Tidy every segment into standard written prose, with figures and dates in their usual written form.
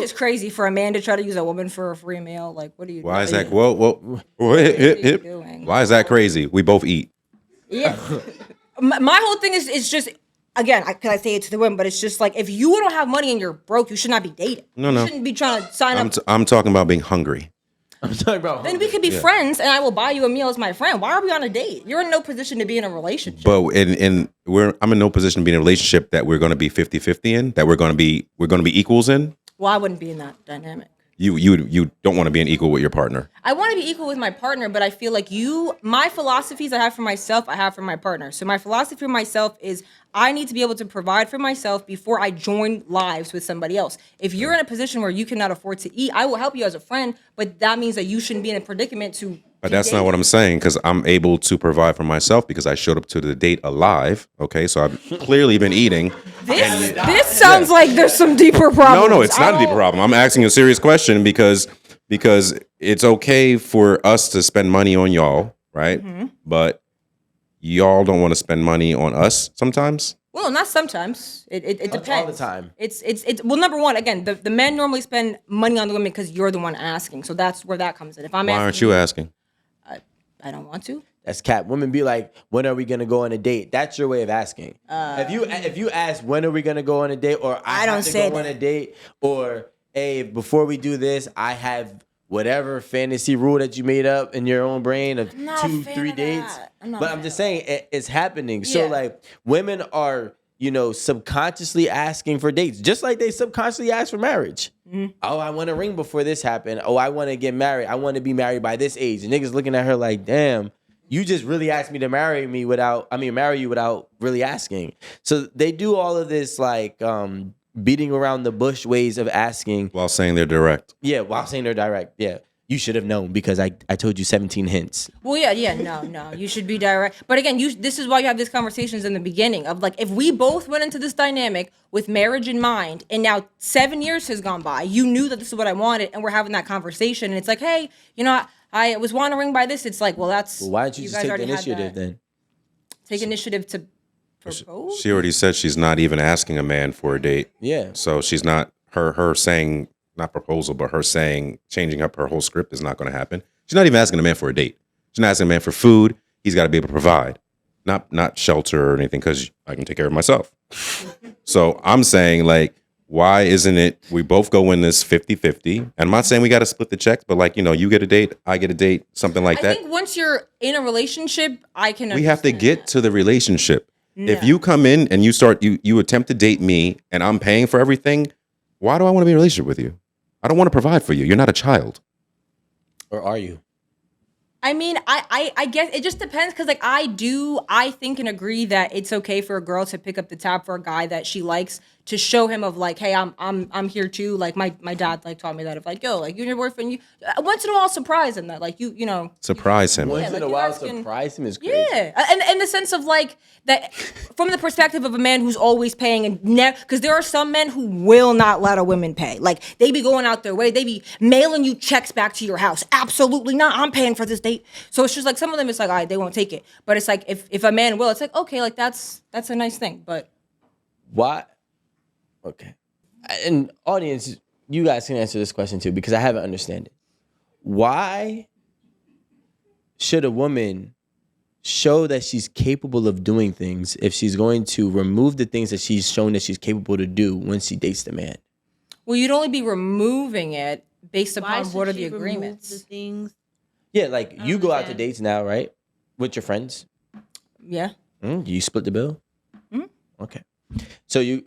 It's crazy for a man to try to use a woman for a free meal. Like, what are you Why doing? is that? Why is that crazy? We both eat. Yeah. My whole thing is just, again, I say it to the women, but it's just like, if you don't have money and you're broke, you should not be dating. No. You shouldn't be trying to sign up. I'm talking about being hungry. I'm talking about. Then we could be friends, and I will buy you a meal as my friend. Why are we on a date? You're in no position to be in a relationship. But I'm in no position to be in a relationship that we're going to be 50-50 in, that we're going to be equals in. Well, I wouldn't be in that dynamic. You don't want to be an equal with your partner. I want to be equal with my partner, but I feel like my philosophies I have for myself, I have for my partner. So my philosophy for myself is I need to be able to provide for myself before I join lives with somebody else. If you're in a position where you cannot afford to eat, I will help you as a friend, but that means that you shouldn't be in a predicament to. But that's not what I'm saying, because I'm able to provide for myself because I showed up to the date alive. Okay, so I've clearly been eating. This sounds like there's some deeper problems. No, it's not a deeper problem. I'm asking a serious question because it's okay for us to spend money on y'all, right? Mm-hmm. But y'all don't want to spend money on us sometimes. Well, not sometimes. It depends. All the time. It's well, number one, again, the men normally spend money on the women because you're the one asking. So that's where that comes in. If I'm Why asking, aren't you asking? I don't want to. That's cap. Women be like, when are we gonna go on a date? That's your way of asking. If you ask when are we gonna go on a date, or I don't have to say go on that. a date, or hey, before we do this, I have whatever fantasy rule that you made up in your own brain of I'm not a 2, fan 3 of dates. that. I'm not But a I'm fan just of saying it's happening. So Yeah. like women are, subconsciously asking for dates, just like they subconsciously ask for marriage. Mm-hmm. Oh, I want a ring before this happened. Oh, I want to get married. I want to be married by this age. And niggas looking at her like, damn. You just really asked me to marry you without really asking. So they do all of this like beating around the bush ways of asking. While saying they're direct. Yeah, while saying they're direct. Yeah. You should have known because I told you 17 hints. Well, no. You should be direct. But again, this is why you have these conversations in the beginning of like, if we both went into this dynamic with marriage in mind, and now 7 years has gone by, you knew that this is what I wanted, and we're having that conversation, and it's like, hey, I was wondering by this. It's like, well, that's. Well, why don't you guys just take the already had initiative that. then? Take initiative to propose? She already said she's not even asking a man for a date. Yeah. So she's not her saying, not proposal, but her saying changing up her whole script is not going to happen. She's not even asking a man for a date. She's not asking a man for food. He's got to be able to provide, not shelter or anything, because I can take care of myself. So I'm saying, like, why isn't it we both go in this 50-50? And I'm not saying we got to split the checks, but like, you get a date, I get a date, something like that. I think once you're in a relationship, I can. We have to understand get that. to the relationship. No. If you come in and you attempt to date me and I'm paying for everything, why do I want to be in a relationship with you? I don't want to provide for you. You're not a child. Or are you? I mean, I guess it just depends, because like I think and agree that it's okay for a girl to pick up the tab for a guy that she likes, to show him of like, hey, I'm here too. Like my dad like taught me that, of like, yo, like you and your boyfriend, you once in a while surprise him, that like you know Surprise him. Once in like a you while, guys can- surprise him is crazy. Yeah, and in the sense of like that, from the perspective of a man who's always paying, and because there are some men who will not let a woman pay. Like they be going out their way, they be mailing you checks back to your house. Absolutely not. I'm paying for this date. So it's just like some of them, it's like, all right, they won't take it. But it's like if a man will, it's like, okay, like that's a nice thing. But Why? Okay. And audience, you guys can answer this question too, because I haven't understand it. Why should a woman show that she's capable of doing things if she's going to remove the things that she's shown that she's capable to do when she dates the man? well, you'd only be removing it based Why upon should what are she the remove agreements. The things. Yeah, like you go out to understand. dates now, right? With your friends. Yeah. You split the bill? Okay. So you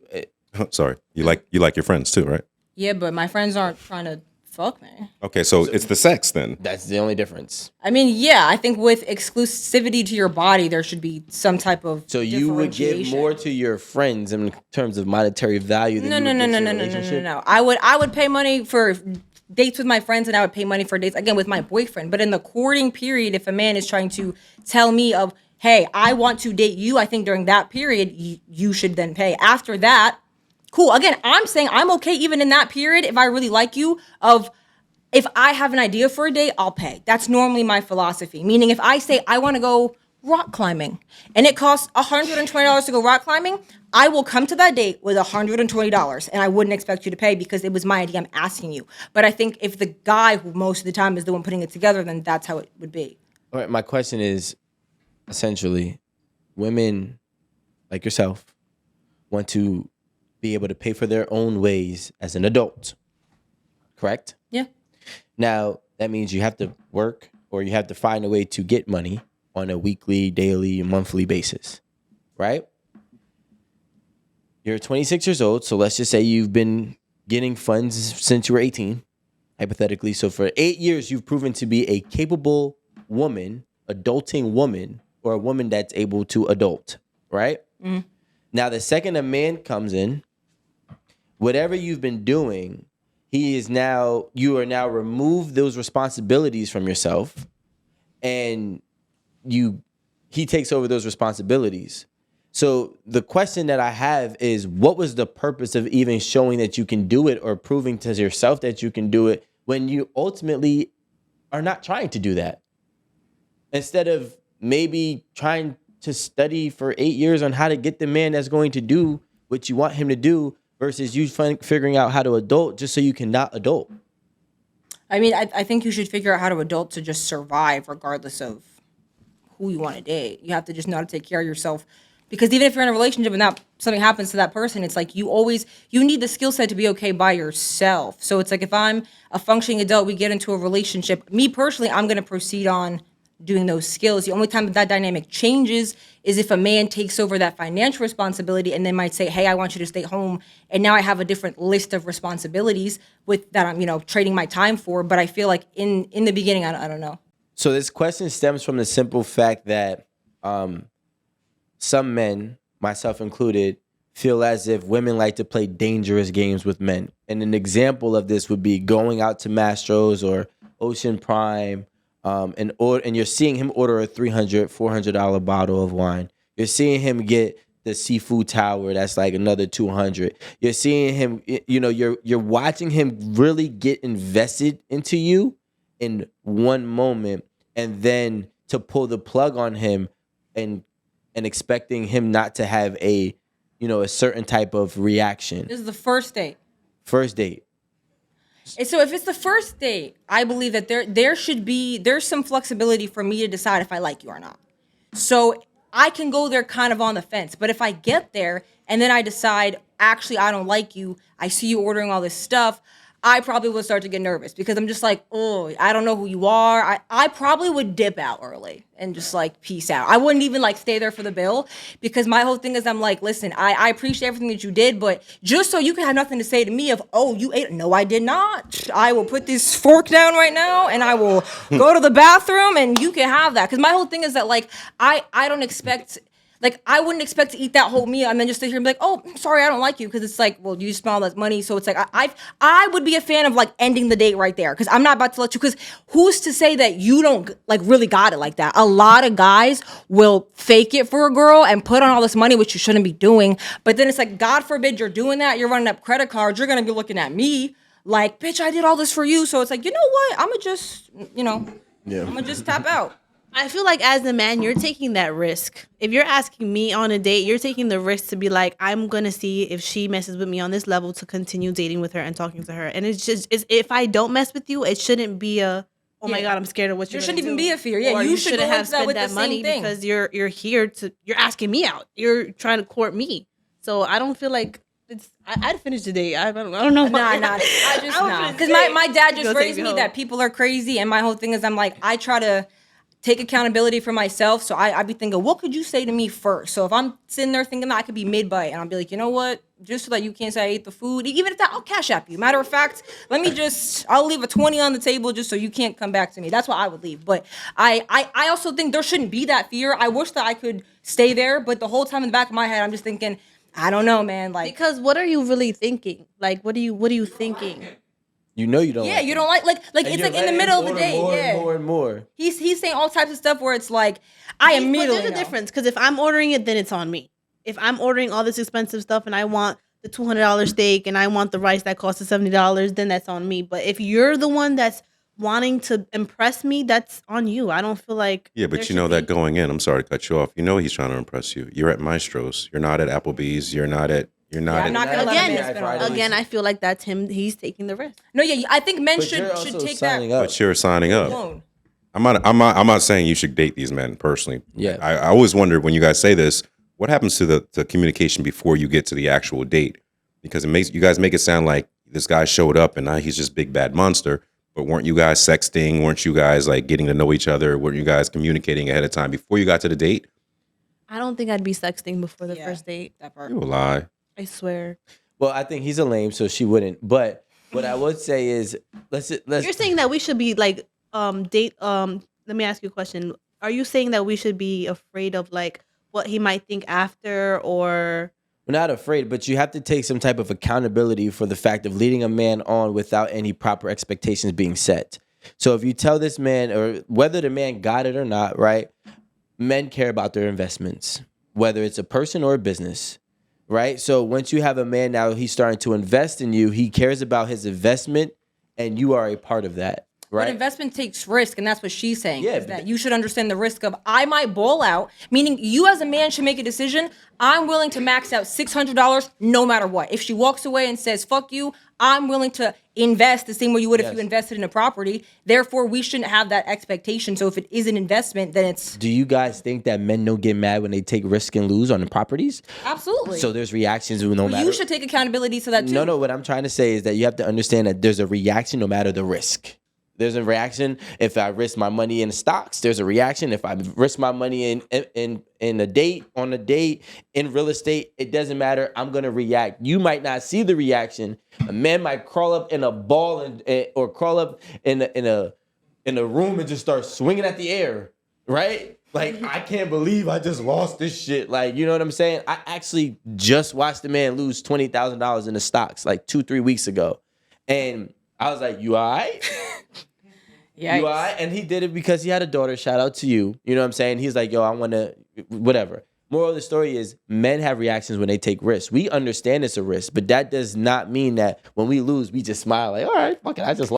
Sorry. You like your friends too, right? Yeah, but my friends aren't trying to fuck me. Okay, so it's the sex then. that's the only difference. I mean, yeah, I think with exclusivity to your body, there should be some type of So you would give differentiation. more to your friends in terms of monetary value than No, you no, would no, give no, to no, a no, no, no, relationship? no. I would pay money for dates with my friends, and I would pay money for dates again with my boyfriend. But in the courting period, if a man is trying to tell me of, hey, I want to date you, I think during that period you should then pay. After that, cool. Again, I'm saying I'm okay even in that period if I really like you. If I have an idea for a date, I'll pay. That's normally my philosophy. Meaning, if I say I want to go rock climbing, and it costs $120 to go rock climbing, I will come to that date with $120, and I wouldn't expect you to pay because it was my idea. I'm asking you. But I think if the guy who most of the time is the one putting it together, then that's how it would be. All right, my question is essentially, women like yourself want to be able to pay for their own ways as an adult, correct? Yeah. Now, that means you have to work or you have to find a way to get money on a weekly, daily, monthly basis, right? You're 26 years old, so let's just say you've been getting funds since you were 18, hypothetically. So for 8 years, you've proven to be a capable woman, adulting woman, or a woman that's able to adult, right? Mm-hmm. Now, the second a man comes in, whatever you've been doing, you are now removed those responsibilities from yourself, and he takes over those responsibilities. So the question that I have is, what was the purpose of even showing that you can do it or proving to yourself that you can do it when you ultimately are not trying to do that? Instead of maybe trying to study for 8 years on how to get the man that's going to do what you want him to do versus you figuring out how to adult just so you can not adult. I mean, I think you should figure out how to adult to just survive regardless of who you want to date. You have to just know how to take care of yourself. Because even if you're in a relationship and something happens to that person, it's like you need the skill set to be okay by yourself. So it's like if I'm a functioning adult, we get into a relationship. Me personally, I'm going to proceed on doing those skills. The only time that dynamic changes is if a man takes over that financial responsibility and then might say, hey, I want you to stay home. And now I have a different list of responsibilities with that I'm, trading my time for. But I feel like in the beginning, I don't know. So this question stems from the simple fact that some men, myself included, feel as if women like to play dangerous games with men. And an example of this would be going out to Mastro's or Ocean Prime, and you're seeing him order a $300, $400 bottle of wine. You're seeing him get the seafood tower that's like another $200. You're seeing him, you're watching him really get invested into you in one moment, and then to pull the plug on him and expecting him not to have a certain type of reaction. This is the first date. First date. And so if it's the first date, I believe that there's some flexibility for me to decide if I like you or not. So I can go there kind of on the fence. But if I get there and then I decide, actually, I don't like you, I see you ordering all this stuff, I probably would start to get nervous because I'm just like, oh, I don't know who you are. I probably would dip out early and just like peace out. I wouldn't even like stay there for the bill because my whole thing is I'm like, listen, I appreciate everything that you did, but just so you can have nothing to say to me of, oh, you ate. No, I did not. I will put this fork down right now and I will go to the bathroom and you can have that. Because my whole thing is that like, I don't expect... Like, I wouldn't expect to eat that whole meal and then just sit here and be like, oh, sorry, I don't like you. Because it's like, well, you spend all that money. So it's like, I would be a fan of, like, ending the date right there. Because I'm not about to let you. Because who's to say that you don't, like, really got it like that? A lot of guys will fake it for a girl and put on all this money, which you shouldn't be doing. But then it's like, God forbid you're doing that. You're running up credit cards. You're going to be looking at me like, bitch, I did all this for you. So it's like, you know what? I'm going to just, I'm going to just tap out. I feel like as a man, you're taking that risk. If you're asking me on a date, you're taking the risk to be like, I'm going to see if she messes with me on this level to continue dating with her and talking to her. And it's if I don't mess with you, it shouldn't be a, oh my God, I'm scared of what you're going to do. There shouldn't even be a fear. Yeah, or you should have spent spent that money because you're here you're asking me out. You're trying to court me. So I don't feel like I'd finish the date. I don't know. Nah. Because my dad just raised me that people are crazy. And my whole thing is I'm like, I try to take accountability for myself. So I be thinking, what could you say to me first? So if I'm sitting there thinking that I could be mid-bite and I'll be like, you know what? Just so that you can't say I ate the food, even if that, I'll cash app you. Matter of fact, I'll leave a 20 on the table just so you can't come back to me. That's what I would leave. But I also think there shouldn't be that fear. I wish that I could stay there. But the whole time in the back of my head, I'm just thinking, I don't know, man. Like, because what are you really thinking? Like, what are you thinking? You know you don't. Yeah, you don't like it's like in the middle of the day. More and more. He's saying all types of stuff where it's like I immediately. But there's a difference because if I'm ordering it, then it's on me. If I'm ordering all this expensive stuff and I want the $200 steak and I want the rice that costs $70, then that's on me. But if you're the one that's wanting to impress me, that's on you. I don't feel like Yeah, but you know that going in, I'm sorry to cut you off. You know he's trying to impress you. You're at Maestro's. You're not at Applebee's. You're not at. I'm not gonna let a man spend all that. Again, I feel like that's him. He's taking the risk. No, yeah, I think men But should you're also take signing that up. But you're signing up. alone. I'm not saying you should date these men personally. Yeah. I always wonder when you guys say this, what happens to the communication before you get to the actual date? Because you guys make it sound like this guy showed up and now he's just big bad monster. But weren't you guys sexting? Weren't you guys like getting to know each other? Weren't you guys communicating ahead of time before you got to the date? I don't think I'd be sexting before the first date. That part. You a lie. I swear. Well, I think he's a lame, so she wouldn't. But what I would say is, let's. You're saying that we should be like date. Let me ask you a question. Are you saying that we should be afraid of like what he might think after, or? We're not afraid, but you have to take some type of accountability for the fact of leading a man on without any proper expectations being set. So if you tell this man, or whether the man got it or not, right? Men care about their investments, whether it's a person or a business, right? So once you have a man now, he's starting to invest in you. He cares about his investment, and you are a part of that. Right. But investment takes risk, and that's what she's saying. Yeah, Is that you should understand the risk of I might ball out, meaning you as a man should make a decision. I'm willing to max out $600 no matter what. If she walks away and says, fuck you, I'm willing to invest the same way you would if you invested in a property. Therefore, we shouldn't have that expectation. So if it is an investment, then it's... Do you guys think that men don't get mad when they take risk and lose on the properties? Absolutely. So there's reactions no matter... You should take accountability to that too. No, what I'm trying to say is that you have to understand that there's a reaction no matter the risk. There's a reaction if I risk my money in stocks. There's a reaction if I risk my money in a date, on a date, in real estate. It doesn't matter. I'm gonna react. You might not see the reaction. A man might crawl up in a ball or crawl up in a room and just start swinging at the air, right? Like, I can't believe I just lost this shit. Like, you know what I'm saying? I actually just watched a man lose $20,000 in the stocks like 2-3 weeks ago, and I was like, you all right? Yeah. You all right? And he did it because he had a daughter. Shout out to you. You know what I'm saying? He's like, yo, I want to, whatever. Moral of the story is men have reactions when they take risks. We understand it's a risk, but that does not mean that when we lose, we just smile like, all right, fuck it, I just lost.